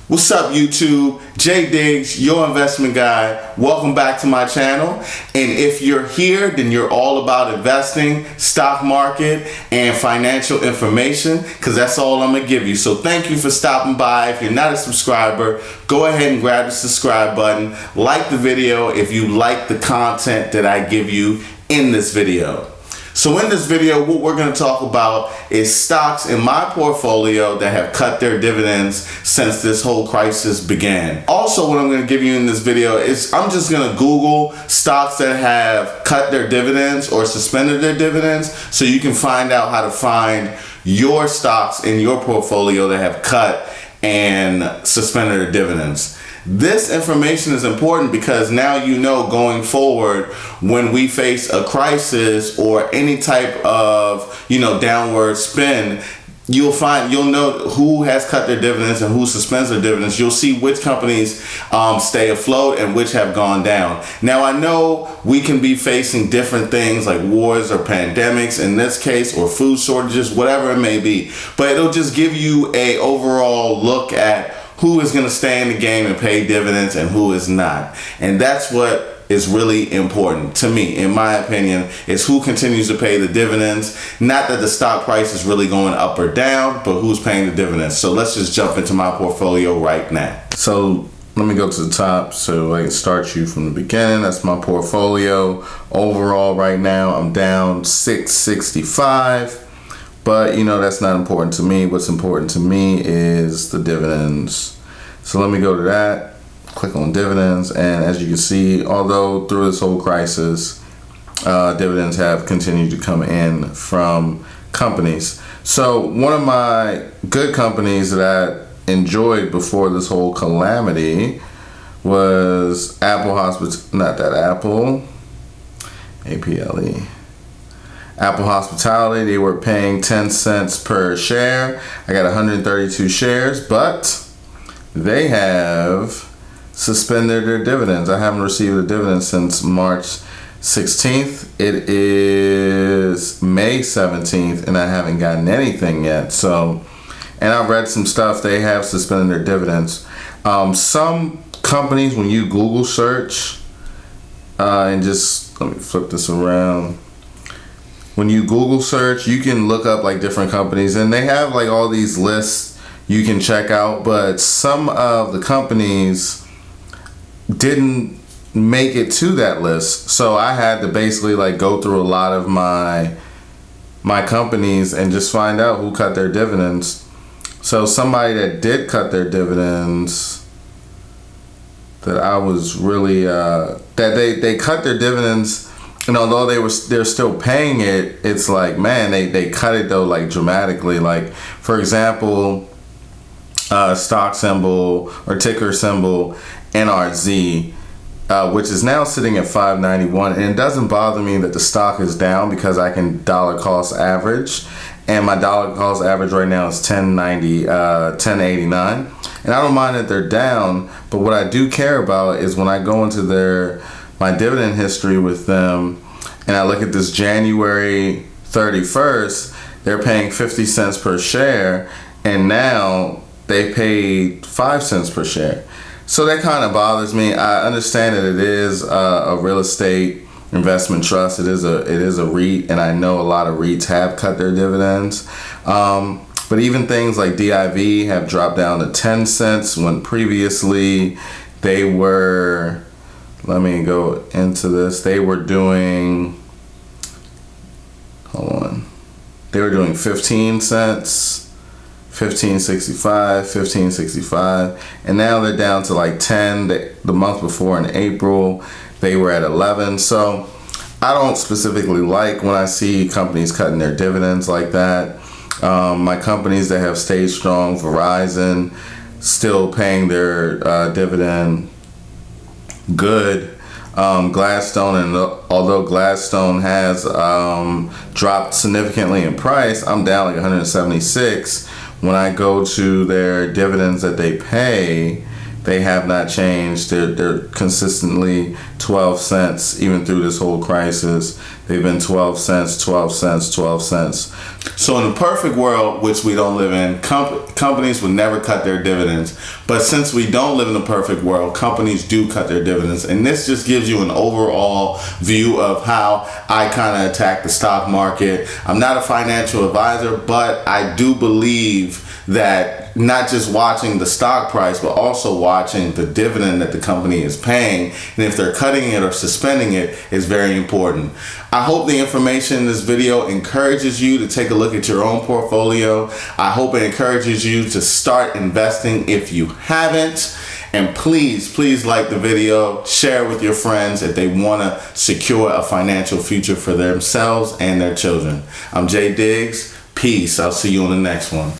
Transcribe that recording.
What's up, YouTube? Jay Diggs, your investment guy. Welcome back to my channel. And if you're here, then you're all about investing, stock market, and financial information, because that's all I'm gonna give you. So thank you for stopping by. If you're not a subscriber, go ahead and grab the subscribe button. Like the video if you like the content that I give you in this video. So in this video, what we're going to talk about is stocks in my portfolio that have cut their dividends since this whole crisis began. Also, what I'm going to give you in this video is I'm just going to Google stocks that have cut their dividends or suspended their dividends so you can find out how to find your stocks in your portfolio that have cut and suspended their dividends. This information is important because now you know going forward when we face a crisis or any type of, downward spin, you'll know who has cut their dividends and who suspends their dividends. You'll see which companies stay afloat and which have gone down. Now, I know we can be facing different things like wars or pandemics in this case, or food shortages, whatever it may be, but it'll just give you a overall look at who is going to stay in the game and pay dividends and who is not. And that's what is really important to me, in my opinion, is who continues to pay the dividends. Not that the stock price is really going up or down, but who's paying the dividends. So let's just jump into my portfolio right now. So let me go to the top so I can start you from the beginning. That's my portfolio. Overall right now, I'm down 665. But that's not important to me. What's important to me is the dividends. So let me go to that, click on dividends, and as you can see, although through this whole crisis, dividends have continued to come in from companies. So one of my good companies that I enjoyed before this whole calamity was Apple Hospitality. They were paying 10 cents per share. I got 132 shares, but they have suspended their dividends. I haven't received a dividend since March 16th. It is May 17th, and I haven't gotten anything yet. So, and I've read some stuff. They have suspended their dividends. Some companies, when you Google search, and just let me flip this around. When you Google search, you can look up like different companies, and they have like all these lists you can check out, but some of the companies didn't make it to that list. So I had to basically like go through a lot of my companies and just find out who cut their dividends. So somebody that did cut their dividends that I was really that they cut their dividends. And although they're still paying it, it's like, man, they cut it though like dramatically. Like, for example, stock symbol or ticker symbol NRZ, which is now sitting at 591. And it doesn't bother me that the stock is down because I can dollar cost average, and my dollar cost average right now is 1089. And I don't mind that they're down, but what I do care about is when I go into my dividend history with them, and I look at this January 31st, they're paying 50 cents per share, and now they paid 5 cents per share. So that kind of bothers me. I understand that it is a real estate investment trust. It is a REIT, and I know a lot of REITs have cut their dividends. But even things like DIV have dropped down to 10 cents when previously they were, let me go into this. They were doing, they were doing 15 cents, 15.65, 15.65, and now they're down to like 10. The month before in April, they were at 11. So I don't specifically like when I see companies cutting their dividends like that. My companies that have stayed strong, Verizon, still paying their dividend good. Gladstone, and although Gladstone has dropped significantly in price, I'm down like 176. When I go to their dividends that they pay They have not changed. They're consistently 12 cents even through this whole crisis. They've been 12 cents, 12 cents, 12 cents. So in a perfect world, which we don't live in, companies would never cut their dividends. But since we don't live in a perfect world, companies do cut their dividends. And this just gives you an overall view of how I kind of attack the stock market. I'm not a financial advisor, but I do believe that not just watching the stock price, but also watching the dividend that the company is paying, and if they're cutting it or suspending it, is very important. I hope the information in this video encourages you to take a look at your own portfolio. I hope it encourages you to start investing if you haven't. And please like the video, share it with your friends if they want to secure a financial future for themselves and their children. I'm Jay Diggs. Peace. I'll see you on the next one.